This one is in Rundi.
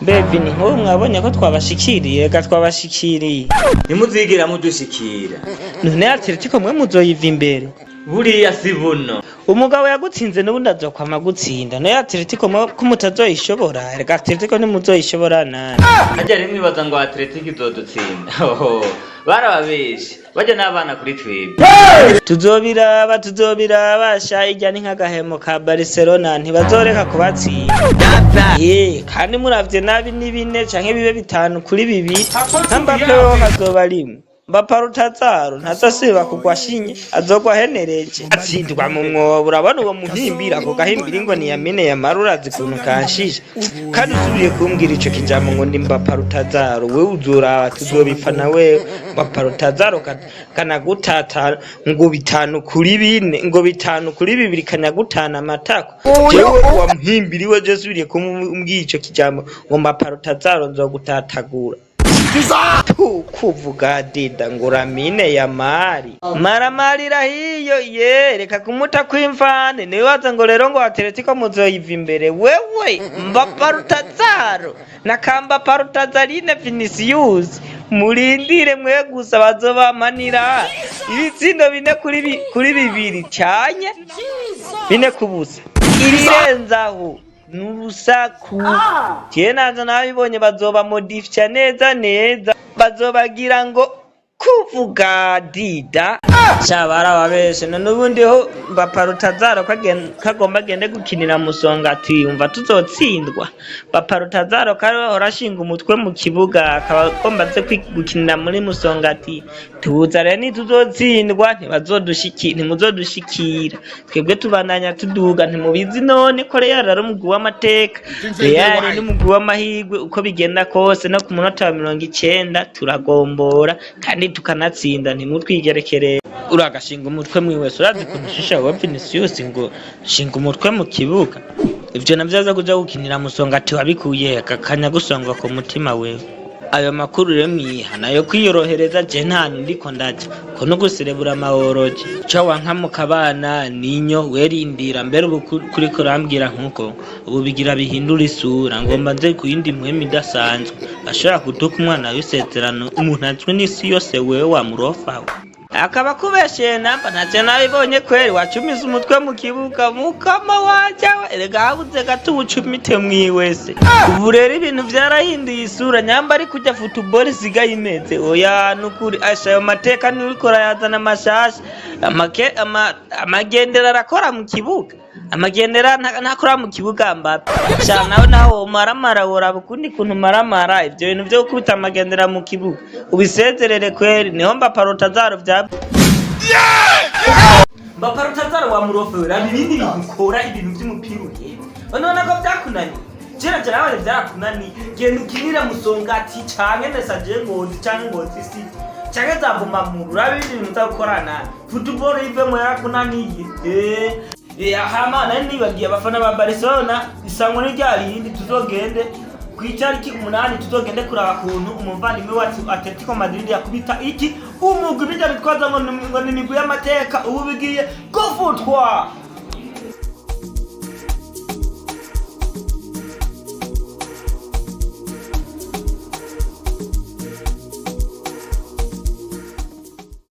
Bevi ni nk'ubu mwabonye ko twabashikiriye twabashikiriye ntimuzigera mudushikira none Atletico mwe muzoyiva imbere buriya si buno umugabo yagutsinze n'ubundi azokwama gutsinda nayo Atletico ko mutazoyishobora erega Atletico ntimuzoyishobora nani harya rimwe ibaza ngo Atletico izodutsinda barababeshe bajya n'abana kuri twebwe tuzobiraba sha irya ni nk'agahemo ka Barcelona ntibazoreka kubatsinda kandi muravye nabi ni 4 canke bibe 5 kuri 2 Mbappe wo hazoba rimwe Baparutazaro ntazasiba kugwa shinye azogwa henereje atsindwa mu mwobo urabona uwo muhimbira ko gahimbira ngo ni Yamine Yamarura zikuntu kanshisha kandi usubiye kumbwira ico kijambo ngo ndi Baparutazaro we uzora tuzobipfa nawe Baparutazaro kanagutata ngo 5 kuri 4 ngo 5 kuri 2 kanyagutana amatako jewe wa muhimbiriwe je subiye kumbwira ico kijambo ngo Baparutazaro nzogutatagura kuvuga dida ngo Lamine Yamal maramarira hiyo reka kumuta kwimfane niwe waza ngo rero ngo Atletico muzoyiva imbere wewe Baparutazaro na kamba Parutazarine Vinicius murindire mwe gusa bazobamanira ibitsindo 4 kuri 2 cyanye 4 kubusa irirenzaho nurusaku nazo nabibonye bazoba modifya neza bazobagira ngo kuvuga dida cyabara babeshe nubundi ho Baparutazaro kagomba gende gukinira musonga ati umva tuzotsindwa Baparutazaro kari horashinga umutwe mu kibuga akagomba ze gukinira muri musonga ati tuza rero ni tuzotsindwa ntimuzodushikira twebwe tubandanya tuduga ntimubizi none ko Real ari umugwi w'amateka Real ni umugwi w'amahigwe uko bigenda kose no ku munota wa 90 turagombora kandi tukanatsinda ntimutwigerekere uragashinga umutwe mwiwese urazi kunishisha wa Vinicius ngo shinga umutwe mu kibuga ivyo navyaza kuja gukinira musonga ati wabikuye akanya gusonga ku mutima wewe ayo makuru rero mwihana yo kwiyorohereza je nta ndiko ndaje ko no guserebura amahoroje cyo wankamuka abana ninyo werindira mbere kuri kurambwira nkuko ubu bigira bihindura isura ngomba nze kuyindi mwemi dasanzwe ashobora kutuka umwana w'isezerano umuntu azwe n'isi yose wewe wamurofawe akaba kubeshe namba ntacyo nabibonye kweri wacumiza umutwe mu kibuga mukama wajyawe erega habuze gato ubucumite mwiwese ubu rero ibintu byarahinduye isura nyamba ari kujya football sigaye imeze oya nukuri ashayo mateka nibikora yazana amashasha amagendera arakora mu kibuga amagendera ntakora mu kibuga Mbappe cyane naho maramara wora bukundi kuntu maramara ivyo bintu byo gukubita amagendera mu kibuga ubisezerere kweri niho Baparutazaro bya Baparutazaro wa murofera ibindi bikora ibintu by'umupira ugiye none ko byakunani jera nawe byakunani genda ukinira musonga ati canke message ngo canke ngo sisi canke zaguma mu rabi ibintu utakorana football ivemo yakunaniye hama nani bagiye abafana ba Barcelona isango ni ryarindi tuzogende kwicariki 8 tuzogende kuraba kuntu umuvandimwe wacu Atletico Madrid yakubita iki umugwi bijya bitwaza ngo ni migwi y'amateka ubu bigiye gufutwa